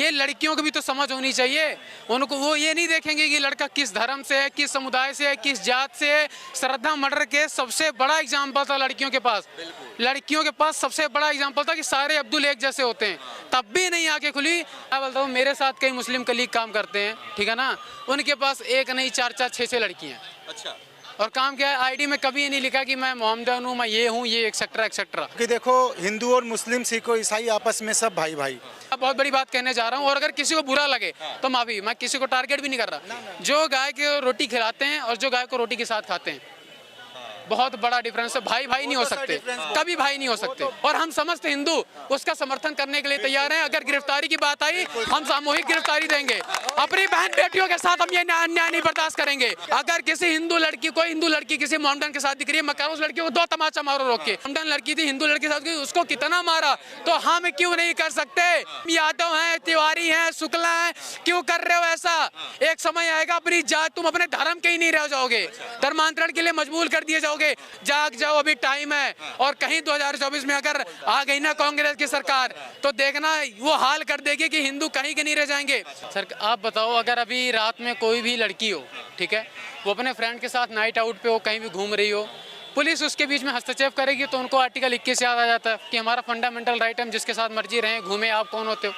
ये लड़कियों को भी तो समझ होनी चाहिए। उनको वो ये नहीं देखेंगे कि लड़का किस धर्म से है, किस समुदाय से है, किस जात से है। श्रद्धा मर्डर के सबसे बड़ा एग्जाम्पल था लड़कियों के पास। लड़कियों के पास सबसे बड़ा एग्जाम्पल था कि सारे अब्दुल एक जैसे होते हैं, तब भी नहीं आके खुली। मैं बोलता हूँ मेरे साथ कई मुस्लिम कलीग काम करते हैं, ठीक है ना, उनके पास एक नहीं 4-4 6-6 लड़कियाँ। अच्छा, और काम क्या है, आईडी में कभी नहीं लिखा कि मैं मोहम्मदन हूँ, मैं ये हूँ, ये एक्सेट्रा एक्सेट्रा। कि देखो हिंदू और मुस्लिम, सिख और ईसाई आपस में सब भाई भाई। अब बहुत बड़ी बात कहने जा रहा हूँ, और अगर किसी को बुरा लगे तो माफी, मैं किसी को टारगेट भी नहीं कर रहा। जो गाय को रोटी खिलाते हैं और जो गाय को रोटी के साथ खाते हैं, बहुत बड़ा डिफरेंस है। भाई भाई नहीं हो सकते, कभी भाई नहीं हो सकते। और हम समस्त हिंदू उसका समर्थन करने के लिए तैयार हैं। अगर गिरफ्तारी की बात आई, हम सामूहिक गिरफ्तारी देंगे। अपनी बहन बेटियों के साथ हम ये अन्याय नहीं बर्दाश्त करेंगे। अगर किसी हिंदू लड़की, कोई हिंदू लड़की किसी मोहम्मदन के साथ दिख रही है, मैं कह रहा हूं उस लड़की को 2 तमाचा मारो रोक के। मोहम्मदन लड़की थी, हिंदू लड़की के साथ, उसको कितना मारा, तो हम क्यों नहीं कर सकते? यादव हैं, तिवारी हैं, शुक्ला हैं, क्यों कर रहे हो ऐसा? एक समय आएगा अपनी जात, तुम अपने धर्म के ही नहीं रह जाओगे, धर्मांतरण के लिए मजबूर कर दिए जाओगे। जाग जाओ, अभी टाइम है। और कहीं 2024 में अगर आ गई ना कांग्रेस की सरकार, तो देखना वो हाल कर देगी कि हिंदू कहीं के नहीं रह जाएंगे। सर आप बताओ, अगर अभी रात में कोई भी लड़की हो, ठीक है, वो अपने फ्रेंड के साथ नाइट आउट पे हो, कहीं भी घूम रही हो, पुलिस उसके बीच में हस्तक्षेप करेगी, तो उनको आर्टिकल 21 याद आ जाता है कि हमारा फंडामेंटल राइट है, हम जिसके साथ मर्जी रहें, घूमे, आप कौन होते हो?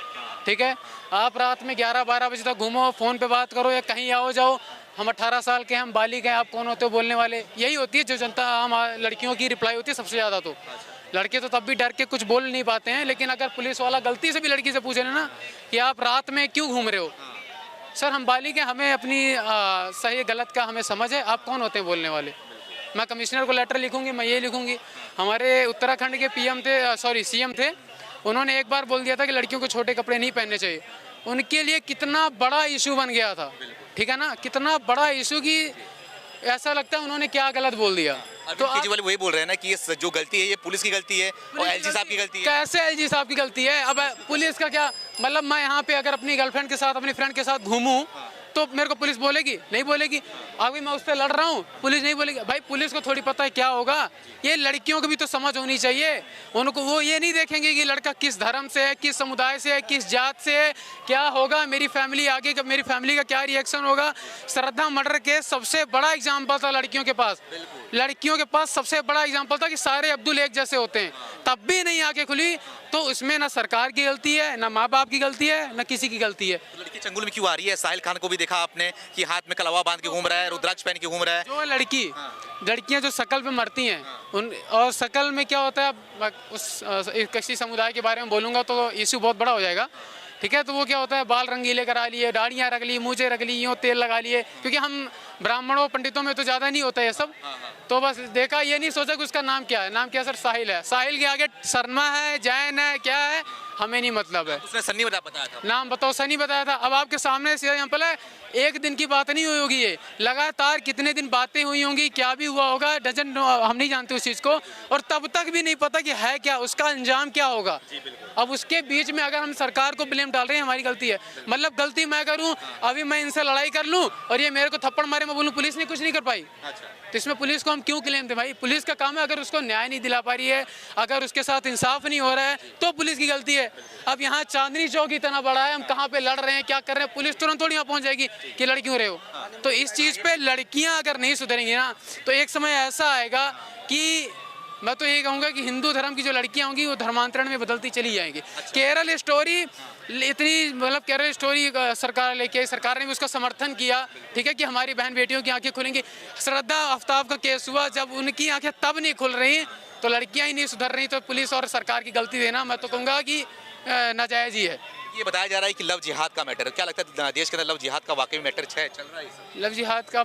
ठीक है, आप रात में 11-12 बजे तक घूमो, फ़ोन पे बात करो या कहीं आओ जाओ, हम 18 साल के, हम बालिग हैं, आप कौन होते हो बोलने वाले? यही होती है जो जनता, हम लड़कियों की रिप्लाई होती है सबसे ज़्यादा। तो लड़के तो तब भी डर के कुछ बोल नहीं पाते हैं, लेकिन अगर पुलिस वाला गलती से भी लड़की से पूछे ना कि आप रात में क्यों घूम रहे हो, सर हम बालिग हैं, हमें अपनी सही गलत का हमें समझ है, आप कौन होते हैं बोलने वाले? मैं कमिश्नर को लेटर लिखूंगी, मैं ये लिखूंगी। हमारे उत्तराखंड के पीएम थे, सॉरी सीएम थे, उन्होंने एक बार बोल दिया था कि लड़कियों को छोटे कपड़े नहीं पहनने चाहिए। उनके लिए कितना बड़ा इशू बन गया था, ठीक है ना, कितना बड़ा इशू कि ऐसा लगता है उन्होंने क्या गलत बोल दिया। तो केजरीवाल वही बोल रहे हैं ना कि ये जो गलती है ये पुलिस की गलती है और एलजी साहब की गलती है। कैसे एलजी साहब की गलती है? अब पुलिस का क्या मतलब? मैं यहाँ पे अगर अपनी गर्लफ्रेंड के साथ, अपनी फ्रेंड के साथ घूमूं, तो मेरे को पुलिस बोलेगी? नहीं बोलेगी। अभी मैं उससे लड़ रहा हूँ, पुलिस नहीं बोलेगी। भाई पुलिस को थोड़ी पता है क्या होगा। ये लड़कियों को भी तो समझ होनी चाहिए। उनको वो ये नहीं देखेंगे कि लड़का किस धर्म से है, किस समुदाय से है, किस जात से है, क्या होगा मेरी फैमिली आगे का, मेरी फैमिली का क्या रिएक्शन होगा। श्रद्धा मर्डर के सबसे बड़ा एग्जाम्पल था लड़कियों के पास। लड़कियों के पास सबसे बड़ा एग्जाम्पल था कि सारे अब्दुल एक जैसे होते हैं, तब भी नहीं आके खुली। तो इसमें ना सरकार की गलती है, ना माँ बाप की गलती है, ना किसी की गलती है। तो लड़की चंगुल में क्यों आ रही है? साहिल खान को भी देखा आपने कि हाथ में कलावा बांध के घूम रहा है, रुद्राक्ष पहन के घूम रहा है। जो लड़कियां जो शकल पे मरती हैं, उन और शकल में क्या होता है, उस किसी समुदाय के बारे में बोलूँगा तो इशू बहुत बड़ा हो जाएगा, ठीक है। तो वो क्या होता है, बाल रंगीले करा लिए, दाढ़ियाँ रख ली, मूछें रख ली, यूँ तेल लगा लिए, क्योंकि हम ब्राह्मणों पंडितों में तो ज़्यादा नहीं होता ये सब। तो बस देखा, ये नहीं सोचा कि उसका नाम क्या है। नाम क्या है सर? साहिल है। साहिल के आगे शर्मा है, जैन है, क्या है, हमें नहीं मतलब है। उसने सन्नी बताया था। नाम बताओ, सनी बताया था। अब आपके सामने से एग्जाम्पल है, एक दिन की बात नहीं हुई होगी, ये लगातार कितने दिन बातें हुई होंगी, क्या भी हुआ होगा, डजन हम नहीं जानते उस चीज़ को, और तब तक भी नहीं पता कि है क्या, उसका अंजाम क्या होगा। अब उसके बीच में अगर हम सरकार को ब्लेम डाल रहे हैं, हमारी गलती है। मतलब गलती मैं करूं, अभी मैं इनसे लड़ाई कर लूं और ये मेरे को थप्पड़ मारे, मैं बोलूं पुलिस ने कुछ नहीं कर पाई। तो इसमें पुलिस को हम क्यों क्लेम दें? भाई पुलिस का काम है, अगर उसको न्याय नहीं दिला पा रही है, अगर उसके साथ इंसाफ नहीं हो रहा है, तो पुलिस की गलती है। अब यहाँ चांदनी चौक इतना बड़ा है, हम कहाँ पे लड़ रहे हैं, क्या कर रहे हैं, पुलिस तुरंत थोड़ी यहाँ पहुँच जाएगी कि लड़ क्यों रहे हो। तो इस चीज़ पे लड़कियाँ अगर नहीं सुधरेंगी ना, तो एक समय ऐसा आएगा कि मैं तो ये कहूँगा कि हिंदू धर्म की जो लड़कियाँ होंगी वो धर्मांतरण में बदलती चली जाएंगी। केरल स्टोरी इतनी, मतलब केरल स्टोरी सरकार लेके, सरकार ने भी उसका समर्थन किया, ठीक है, कि हमारी बहन बेटियों की आंखें खुलेंगी। श्रद्धा आफ्ताब का केस हुआ, जब उनकी आंखें तब नहीं खुल रही, तो लड़कियाँ ही नहीं सुधर रही, तो पुलिस और सरकार की गलती देना मैं तो कहूँगा कि नाजायज़ ही है। ये बताया जा रहा है कि लव जिहाद का मैटर है, क्या लगता है देश के अंदर लव जिहाद का वाकई मैटर चल रहा है? लव जिहाद का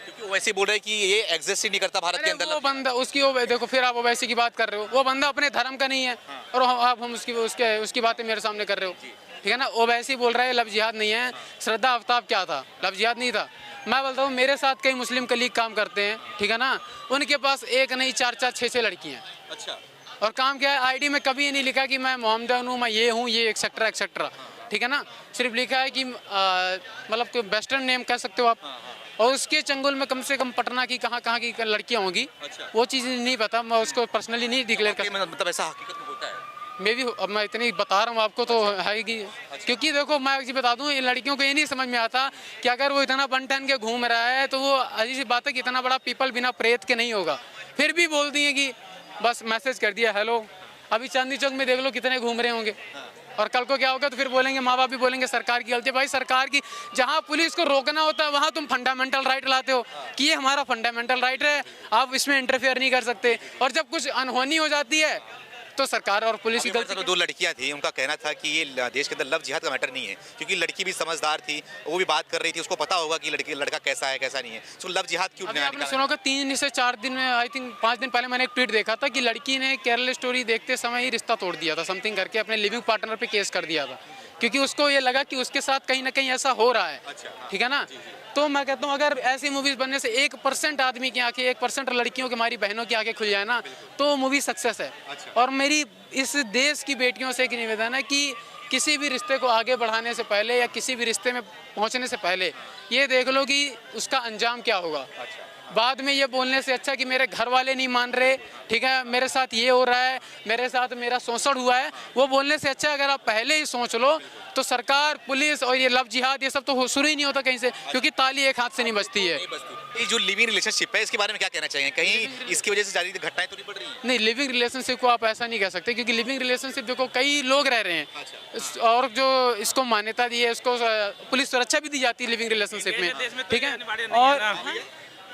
क्योंकि वैसे बोल रहे हैं कि ये एग्जिस्ट ही नहीं करता भारत के अंदर। वो बंदा उसकी, वो देखो फिर आप ओवैसी की बात कर रहे हो, वो बंदा अपने धर्म का नहीं है, और आप हम उसकी बातें मेरे सामने कर रहे हो, ठीक है ना। ओवैसी बोल रहा है लव जिहाद नहीं है। श्रद्धा आफ्ताब क्या था? लव जिहाद नहीं था। मैं बोलता हूँ मेरे साथ कई मुस्लिम कलीग काम करते हैं, ठीक है ना, उनके पास एक नहीं 4-4 6-6 लड़कियाँ। अच्छा। और काम क्या है, आईडी में कभी नहीं लिखा कि मैं मोहम्मदन हूँ, मैं ये हूँ, ये एक्सेट्रा एक्सेट्रा, ठीक है ना। सिर्फ लिखा है कि मतलब कोई वेस्टर्न नेम कह सकते हो आप। और उसके चंगुल में कम से कम पटना की कहाँ कहाँ की लड़कियाँ होंगी। अच्छा। वो चीज़ नहीं पता, मैं उसको पर्सनली नहीं डिक्लेयर कर। मतलब ऐसा हकीकत में होता है? मैं भी अब मैं इतनी बता रहा हूँ आपको तो है कि क्योंकि देखो मैं एक चीज़ बता दूँ, इन लड़कियों को ये नहीं समझ में आता कि अगर वो इतना बन ठन के घूम रहा है तो वो अजीब सी बात है कि इतना बड़ा पीपल बिना प्रेत के नहीं होगा। फिर भी बोल दिए कि बस मैसेज कर दिया हेलो। अभी चांदनी चौक में देख लो कितने घूम रहे होंगे, और कल को क्या होगा तो फिर बोलेंगे, माँ बाप भी बोलेंगे सरकार की गलती है। भाई सरकार की, जहाँ पुलिस को रोकना होता है वहाँ तुम फंडामेंटल राइट लाते हो कि ये हमारा फंडामेंटल राइट है, आप इसमें इंटरफेयर नहीं कर सकते। और जब कुछ अनहोनी हो जाती है तो सरकार और पुलिस की गलती। दो लड़कियां थी, उनका कहना था कि ये देश के अंदर लव जिहाद का मैटर नहीं है, क्योंकि लड़की भी समझदार थी, वो भी बात कर रही थी, उसको पता होगा कि लड़का कैसा है कैसा नहीं है, तो लव जिहाद क्यों अभी आपने सुना होगा 3 से 4 दिन में, आई थिंक 5 दिन पहले मैंने एक ट्वीट देखा था कि लड़की ने केरल स्टोरी देखते समय ही रिश्ता तोड़ दिया था, समथिंग करके अपने लिविंग पार्टनर पे केस कर दिया था, क्योंकि उसको ये लगा कि उसके साथ कहीं ना कहीं ऐसा हो रहा है। ठीक है ना। तो मैं कहता हूँ अगर ऐसी मूवीज बनने से 1% आदमी की आंखें, 1% लड़कियों की, हमारी बहनों की आंखें खुल जाए ना, तो मूवी सक्सेस है। और मेरी इस देश की बेटियों से एक निवेदन है कि किसी भी रिश्ते को आगे बढ़ाने से पहले या किसी भी रिश्ते में पहुंचने से पहले ये देख लो कि उसका अंजाम क्या होगा। बाद में ये बोलने से अच्छा कि मेरे घर वाले नहीं मान रहे, ठीक है, मेरे साथ ये हो रहा है, मेरे साथ मेरा शोषण हुआ है, वो बोलने से अच्छा अगर आप पहले ही सोच लो तो सरकार, पुलिस और ये लव जिहाद ये सब तो शुरू ही नहीं होता कहीं से, क्योंकि ताली एक हाथ से नहीं बजती है। ये जो लिविंग रिलेशनशिप है इसके बारे में क्या कहना चाहिए, कहीं इसकी वजह से ज्यादा घटनाएं तो नहीं बढ़ रही हैं? नहीं, लिविंग रिलेशनशिप को आप ऐसा नहीं कह सकते, क्योंकि लिविंग रिलेशनशिप देखो कई लोग रह रहे हैं और जो इसको मान्यता दी है, इसको पुलिस सुरक्षा भी दी जाती है लिविंग रिलेशनशिप में, ठीक है। और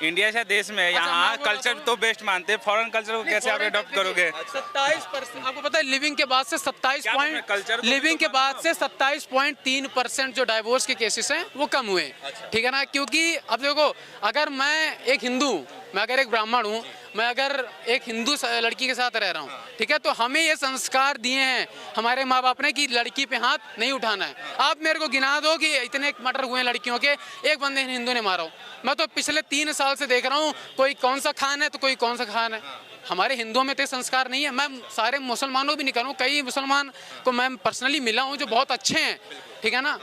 इंडिया से देश में यहाँ कल्चर तो बेस्ट मानते हैं, फॉरेन कल्चर को कैसे आप अडॉप्ट करोगे? 27%, आपको पता है लिविंग के बाद से 27.3% जो डाइवोर्स के केसेस हैं वो कम हुए। ठीक है ना, क्योंकि अब देखो अगर मैं एक हिंदू, मैं अगर एक ब्राह्मण हूँ, मैं अगर एक हिंदू लड़की के साथ रह रहा हूँ, ठीक है, तो हमें ये संस्कार दिए हैं हमारे माँ बाप ने कि लड़की पे हाथ नहीं उठाना है। आप मेरे को गिना दो कि इतने मर्डर हुए लड़कियों के, एक बंदे हिंदू ने मारा हो। मैं तो पिछले 3 साल से देख रहा हूँ कोई कौन सा खान है तो कोई कौन सा खान है। हमारे हिंदुओं में तो संस्कार नहीं है। मैं सारे मुसलमानों भी नहीं करूँ, कई मुसलमान को मैं पर्सनली मिला हूँ जो बहुत अच्छे हैं, ठीक है ना।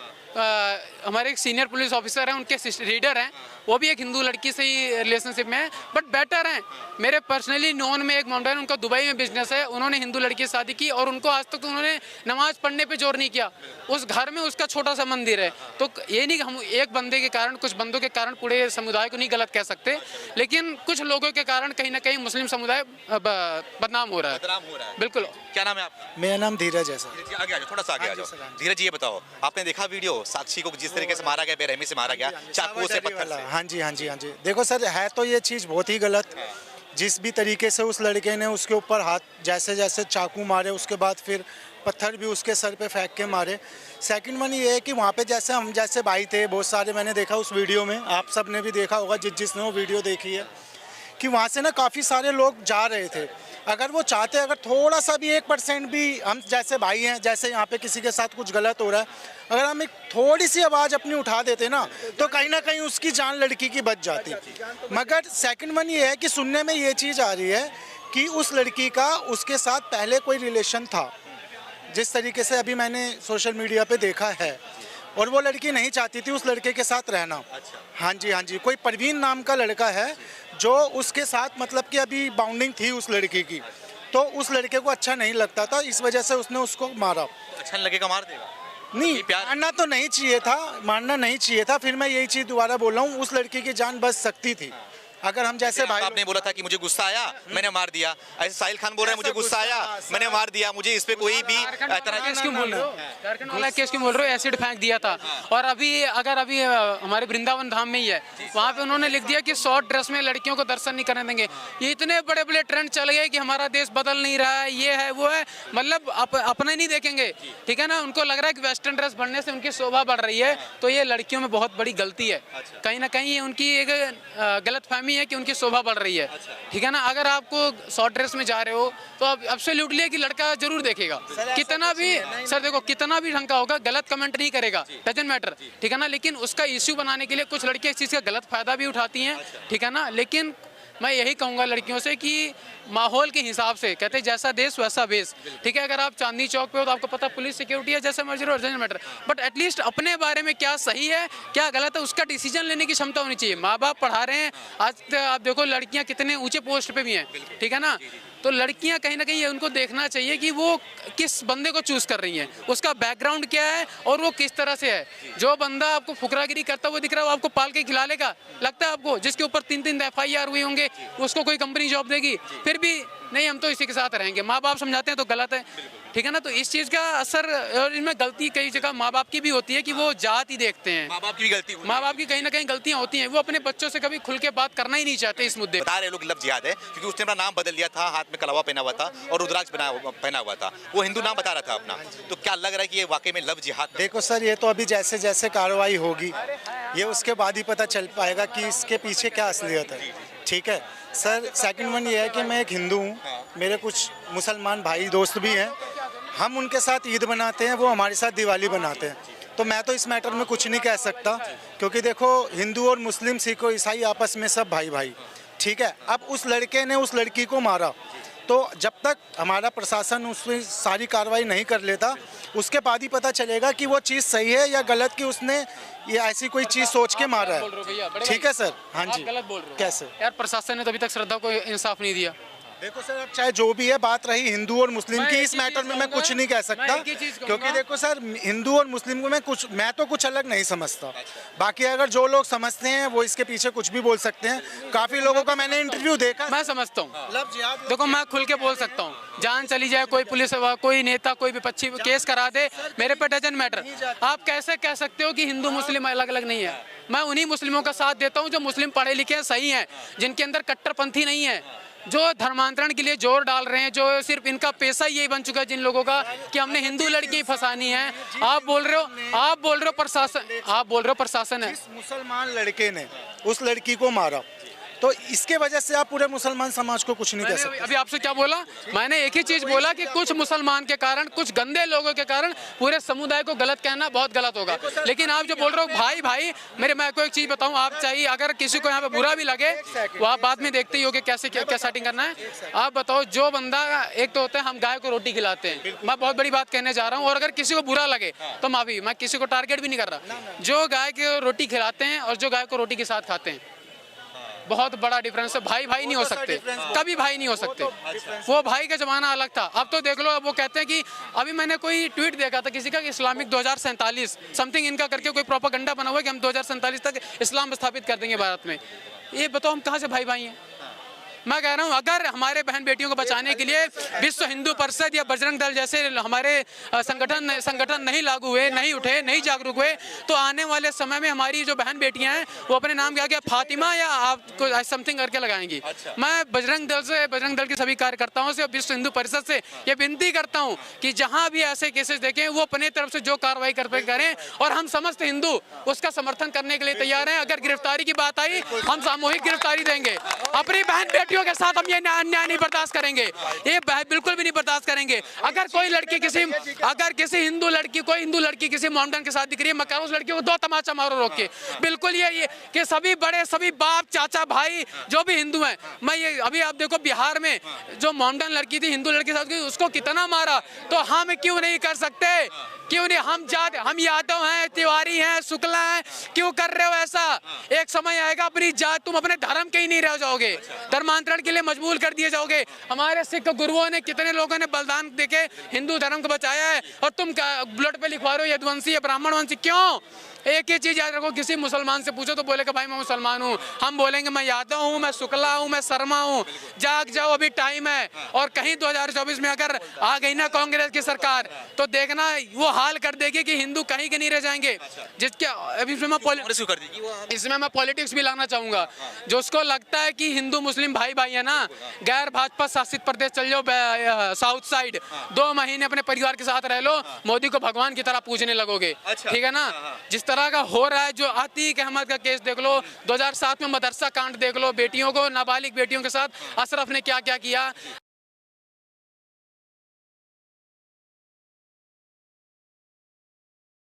हमारे एक सीनियर पुलिस ऑफिसर हैं, उनके रीडर हैं, वो भी एक हिंदू लड़की से ही रिलेशनशिप में है, बट बेटर हैं। मेरे पर्सनली नॉन में एक माउंटेन, उनका दुबई में बिजनेस है, उन्होंने हिंदू लड़की से शादी की और उनको आज तक उन्होंने नमाज पढ़ने पे जोर नहीं किया। उस घर में उसका छोटा सा मंदिर है। तो ये नहीं कि हम एक बंदे के कारण, कुछ बंदों के कारण पूरे समुदाय को नहीं गलत कह सकते, लेकिन कुछ लोगों के कारण कहीं ना कहीं मुस्लिम समुदाय बदनाम हो रहा है। बिल्कुल। क्या नाम है आपका? मेरा नाम धीरज है सर। आगे आ जाओ, थोड़ा सा आगे आ जाओ। धीरज जी ये बताओ, आपने देखा वीडियो साक्षी को जिस तरीके से मारा गया, बेरहमी से मारा गया, चाकू से, पत्थर से? हाँ जी हाँ जी हाँ जी। देखो सर, है तो ये चीज़ बहुत ही गलत। जिस भी तरीके से उस लड़के ने उसके ऊपर हाथ, जैसे जैसे चाकू मारे, उसके बाद फिर पत्थर भी उसके सर पे फेंक के मारे। सेकंड वन ये है कि वहाँ पे जैसे हम जैसे भाई थे बहुत सारे, मैंने देखा उस वीडियो में, आप सब ने भी देखा होगा जिसने वो वीडियो देखी है, कि वहाँ से ना काफ़ी सारे लोग जा रहे थे। अगर वो चाहते, अगर थोड़ा सा भी 1% भी, हम जैसे भाई हैं, जैसे यहाँ पे किसी के साथ कुछ गलत हो रहा है, अगर हम एक थोड़ी सी आवाज़ अपनी उठा देते ना, तो कहीं ना कहीं उसकी जान लड़की की बच जाती। मगर सेकंड वन ये है कि सुनने में ये चीज़ आ रही है कि उस लड़की का उसके साथ पहले कोई रिलेशन था, जिस तरीके से अभी मैंने सोशल मीडिया पे देखा है, और वो लड़की नहीं चाहती थी उस लड़के के साथ रहना। हाँ जी हाँ जी। कोई परवीन नाम का लड़का है जो उसके साथ, मतलब कि अभी बाउंडिंग थी उस लड़की की, तो उस लड़के को अच्छा नहीं लगता था, इस वजह से उसने उसको मारा। अच्छा लगेगा, मार देगा? नहीं, मारना तो नहीं चाहिए था, मारना नहीं चाहिए था। फिर मैं यही चीज़ दोबारा बोल रहा हूँ, उस लड़की की जान बच सकती थी अगर हम जैसे भाई। आपने बोला था कि मुझे गुस्सा आया, मैंने मार दिया, ऐसे साहिल खान बोल रहे हैं मुझे गुस्सा आया, मैंने मार दिया, मुझे इस पे कोई भी केस क्यों बोल रहे हो? झारखंड वाला केस क्यों बोल रहे हो? एसिड फेंक दिया था। और अभी हमारे वृंदावन धाम में ही है, वहाँ पे उन्होंने लिख दिया कि शॉर्ट ड्रेस में लड़कियों को दर्शन नहीं करने देंगे। ये इतने बड़े बड़े ट्रेंड चल गए कि हमारा देश बदल नहीं रहा है, ये है वो है, मतलब अपने नहीं देखेंगे, ठीक है ना। उनको लग रहा है कि वेस्टर्न ड्रेस बढ़ने से उनकी शोभा बढ़ रही है, तो ये लड़कियों में बहुत बड़ी गलती है। कहीं ना कहीं ये उनकी एक गलतफहमी है कि उनकी शोभा बढ़ रही है, ठीक है ना। अगर आपको शॉर्ट ड्रेस में जा रहे हो तो अब एब्सोल्युटली है कि लड़का जरूर देखेगा, कितना भी सर देखो कितना भी ढंग का होगा, गलत कमेंट नहीं करेगा, डजंट मैटर, ठीक है ना। लेकिन उसका इश्यू बनाने के लिए कुछ लड़कियां इस चीज़ का गलत फायदा भी उठाती हैं, ठीक है ना। लेकिन मैं यही कहूँगा लड़कियों से कि माहौल के हिसाब से, कहते हैं जैसा देश वैसा बेस, ठीक है। अगर आप चांदनी चौक पे हो तो आपको पता पुलिस सिक्योरिटी है, जैसे मर्जी डजंट मैटर, बट एटलीस्ट अपने बारे में क्या सही है क्या गलत है उसका डिसीजन लेने की क्षमता होनी चाहिए। माँ बाप पढ़ा रहे हैं, आज आप देखो लड़कियाँ कितने ऊंचे पोस्ट पे भी हैं, ठीक है ना। तो लड़कियां कहीं ना कहीं उनको देखना चाहिए कि वो किस बंदे को चूज कर रही हैं, उसका बैकग्राउंड क्या है और वो किस तरह से है। जो बंदा आपको फुकरागिरी करता हुआ दिख रहा है वो आपको पाल के खिला लेगा, लगता है आपको? जिसके ऊपर 3-3 FIR हुए होंगे उसको कोई कंपनी जॉब देगी? फिर भी नहीं, हम तो इसी के साथ रहेंगे। माँ बाप समझाते हैं तो गलत है, ठीक है ना? तो इस चीज़ का असर, और इनमें गलती कई जगह माँ बाप की भी होती है कि वो जात ही देखते हैं। माँ बाप की भी गलती होती है। माँ बाप की कहीं ना कहीं गलतियां होती हैं, वो अपने बच्चों से कभी खुल के बात करना ही नहीं चाहते इस मुद्दे पे। बता रहे लोग लव जिहाद है क्योंकि उसने अपना नाम बदल दिया था, हाथ में कलावा पहना हुआ था और रुद्राक्ष पहना हुआ था, वो हिंदू नाम बता रहा था अपना। तो क्या लग रहा है कि ये वाकई में लव जिहाद? देखो सर, ये तो अभी जैसे जैसे कार्रवाई होगी ये उसके बाद ही पता चल पाएगा कि इसके पीछे क्या असलियत है, ठीक है सर। सेकंड वन ये है कि मैं एक हिंदू हूँ, मेरे कुछ मुसलमान भाई दोस्त भी हैं, हम उनके साथ ईद बनाते हैं, वो हमारे साथ दिवाली बनाते हैं। तो मैं तो इस मैटर में कुछ नहीं कह सकता क्योंकि देखो हिंदू और मुस्लिम, सिख और ईसाई आपस में सब भाई भाई, ठीक है। अब उस लड़के ने उस लड़की को मारा, तो जब तक हमारा प्रशासन उसमें सारी कार्रवाई नहीं कर लेता उसके बाद ही पता चलेगा कि वो चीज़ सही है या गलत, कि उसने ये ऐसी कोई चीज़ सोच के मारा है, ठीक है सर। हाँ जी, गलत बोल रहे हो कैसे यार? प्रशासन ने तो अभी तक श्रद्धा को इंसाफ नहीं दिया। देखो सर, अब चाहे जो भी है, बात रही हिंदू और मुस्लिम की, इस मैटर में मैं कुछ नहीं कह सकता क्योंकि देखो सर, हिंदू और मुस्लिम को मैं तो कुछ अलग नहीं समझता। बाकी अगर जो लोग समझते हैं वो इसके पीछे कुछ भी बोल सकते हैं। काफी लोगों का मैंने इंटरव्यू देखा, मैं समझता हूँ। लव जिहाद, देखो मैं खुल के बोल सकता हूँ, जान चली जाए, कोई पुलिस, कोई नेता, कोई विपक्षी केस करा दे, मेरे पे डजन मैटर। आप कैसे कह सकते हो कि हिंदू मुस्लिम अलग अलग नहीं है? मैं उन्हीं मुस्लिमों का साथ देता हूँ जो मुस्लिम पढ़े लिखे हैं, सही हैं, जिनके अंदर कट्टरपंथी नहीं है, जो धर्मांतरण के लिए जोर डाल रहे हैं, जो सिर्फ इनका पेशा यही बन चुका है जिन लोगों का कि हमने हिंदू लड़की फंसानी है। आप बोल रहे हो प्रशासन है। जिस मुसलमान लड़के ने उस लड़की को मारा, तो इसके वजह से आप पूरे मुसलमान समाज को कुछ नहीं कह सकते। अभी आपसे क्या बोला? मैंने एक ही चीज बोला कि कुछ मुसलमान के कारण, कुछ गंदे लोगों के कारण पूरे समुदाय को गलत कहना बहुत गलत होगा। लेकिन आप जो बोल रहे हो भाई भाई, मैं आपको एक चीज बताऊं, आप चाहिए अगर किसी को यहाँ पे बुरा भी लगे वो आप बाद में देखते ही हो कि कैसे क्या सेटिंग करना है। आप बताओ, जो बंदा, एक तो होता है हम गाय को रोटी खिलाते हैं, मैं बहुत बड़ी बात कहने जा रहा हूँ, और अगर किसी को बुरा लगे तो माफी, मैं किसी को टारगेट भी नहीं कर रहा। जो गाय को रोटी खिलाते हैं और जो गाय को रोटी के साथ खाते हैं, बहुत बड़ा डिफरेंस है। भाई भाई नहीं हो सकते, कभी भाई नहीं हो सकते। वो भाई का जमाना अलग था, अब तो देख लो। अब वो कहते हैं कि अभी मैंने कोई ट्वीट देखा था किसी का कि इस्लामिक 2047 समथिंग इनका करके कोई प्रोपेगेंडा बना हुआ है कि हम 2047 तक इस्लाम स्थापित कर देंगे भारत में। ये बताओ हम कहाँ से भाई भाई हैं? मैं कह रहा हूँ, अगर हमारे बहन बेटियों को बचाने के लिए विश्व हिंदू परिषद या बजरंग दल जैसे हमारे संगठन नहीं लागू हुए, नहीं उठे, नहीं जागरूक हुए, तो आने वाले समय में हमारी जो बहन बेटियां हैं वो अपने नाम क्या फातिमा या आपको समथिंग करके लगाएंगी। मैं बजरंग दल के सभी कार्यकर्ताओं से, विश्व हिंदू परिषद से ये विनती करता हूँ कि जहाँ भी ऐसे केसेस देखें वो अपने तरफ से जो कार्रवाई करें, और हम समस्त हिंदू उसका समर्थन करने के लिए तैयार हैं। अगर गिरफ्तारी की बात आई, हम सामूहिक गिरफ्तारी देंगे। अपनी बहन बेटियों के साथ हम ये अन्याय नहीं बर्दाश्त करेंगे, ये बिल्कुल भी नहीं बर्दाश्त करेंगे। अगर किसी हिंदू लड़की किसी मोमडन के साथ दिख रही है, मैं कह रहा हूं उस लड़की को 2 तमाचा मारो रोक के। बिल्कुल ये कि सभी बड़े, सभी बाप, चाचा, भाई जो भी हिंदू हैं, मैं ये अभी आप देखो बिहार में जो मोमडन लड़की थी, हिंदू लड़की के साथ, उसको कितना मारा, तो हम क्यों नहीं कर सकते? क्यों नहीं? हम यादव हैं, तिवारी हैं, शुक्ला हैं, क्यों कर रहे हो ऐसा? एक समय आएगा अपनी जात, तुम अपने धर्म के ही नहीं रह जाओगे, धर्मांतरण के लिए मजबूर कर दिए जाओगे। हमारे सिख गुरुओं ने, कितने लोगों ने बलिदान देके हिंदू धर्म को बचाया है, और तुम ब्लड पे लिखवा रहे हो यदुवंशी या ब्राह्मण वंशी। क्यों? एक ही चीज याद रखो, किसी मुसलमान से पूछो तो बोलेगा भाई मैं मुसलमान हूँ, हम बोलेंगे मैं यादव हूँ, मैं शुक्ला हूँ, मैं शर्मा हूँ। जाग जाओ, अभी टाइम है। और कहीं 2024 में अगर आ गई ना कांग्रेस की सरकार, तो देखना वो हाल कर देगी कि हिंदू कहीं के नहीं रह जाएंगे। जिसके अभी इसमें मैं पॉलिटिक्स भी लाना चाहूंगा। जो उसको लगता है कि हिंदू मुस्लिम भाई भाई है ना, गैर भाजपा शासित प्रदेश चल जाओ, साउथ साइड, 2 महीने अपने परिवार के साथ रह लो, मोदी को भगवान की तरह पूजने लगोगे। ठीक है ना? जिस तरह का हो रहा है, जो अतीक अहमद का केस देख लो, 2007 में मदरसा कांड देख लो, बेटियों को, नाबालिग बेटियों के साथ अशरफ ने क्या क्या किया।